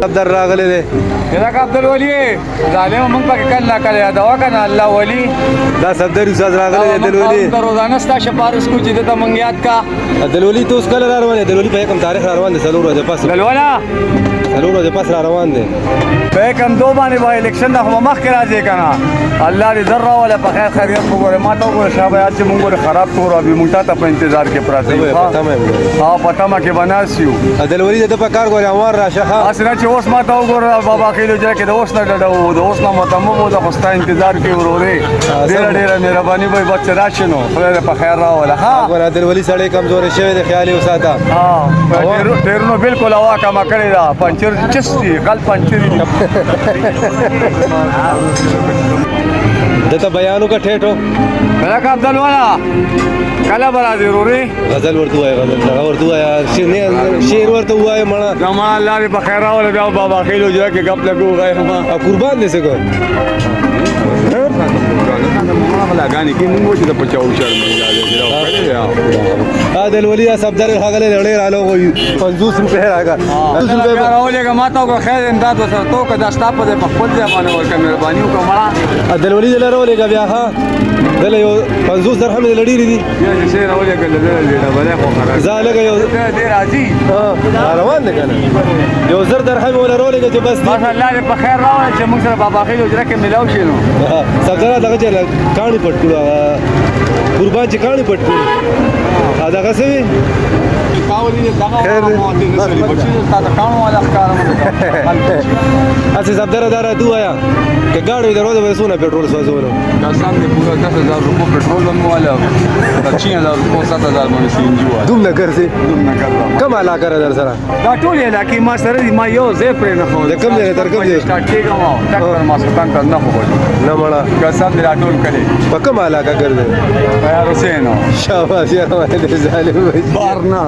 صفدر راغلی دی دا عبدالولي ظالم موږ پکې کله کله دوا کنه الله ولی دا صفدر استاد راغلی دی عبدالولي دا روزانه ستا شپارس کو چې ته مونږ یاد کا عبدالولي ته اوس کله را روان دی عبدالولي په کوم تاریخ را روان دی څلور ورځې پس دلولا څلور ورځې پس را روان دی په کوم دو باندې وای الیکشن د هم مخ کې راځي کنه الله دې ذره ولا په خیر خیریت وګوره ما ته وګوره شابه چې مونږ خراب کور او مونږ ته په انتظار کې پراته یو ها پتا ما کې بناسیو عبدالولي د په کار غوړي امر راشه ها اسنه چې اوس ما ته وګوره بابا خېلو ځکه کې د اوس نه ډډو د اوس نه متمو د خوستا انتظار کې ورورې ډېر مهرباني به بچ راشنو خدای په خیر راوله ها ګور عبدالولي سړی کمزورې شوی دی خیال یې وساته ها ډېرونو بالکل هوا کما کړی دا پنچر چستی غل پنچر دته بیانو کا ټیټو ملک عبدالوالا کله برازي روري غزل ورته وای غزل ورته وای شعر ورته وای مړه زما الله دې بخیر راول بیا بابا خېلو ځکه کې غپ لګو غیر ما قربان دې څنګه لګانی کې موږ چې د پچاو عبدالولي صفدر راغلی دی ډېر الو وي 50 روپے راغا 50 روپے راولېګه ما ته کو خیر امداد وسره تو که دا ستا په خپل ځای باندې ورکه مهرباني وکړه عبدالولي دلته راولېګه بیا ها دله یو 50 درهم دې لړېری دي یا چې راولېګه دلته بلې خو خراب زه لګه یو دې راځي ها روان دي کنه یو زر درهم ولا راولېګه چې بس ما الله دې په خیر راول چې موږ سره بابا خېلو ځکه ملاو شي نو صفدر دغه چې کاڼي پټ کړو قربان چې کاڼي پټ کړو دا څه وی اسی صفدر دارا دو آیا کہ گاڑی درو دے سونا پیٹرول سوزونو قسم دې پورا 10000 روپے पेट्रोल هم والا 6000 روپے 7000 باندې سی ان جی والا دوم نه کرسي دوم نه کړم کم علاقه را در سره دا ټول علاقې ما سره دي ما یو زه پرې نه خو د کم ځای تر کم ځای سٹارټ کېږم ډاکټر ما سلطان ته نه خو نه مړه قسم دې ټول کړي په کم علاقه ګرځي یا حسین شاباش یا ظالم بارنا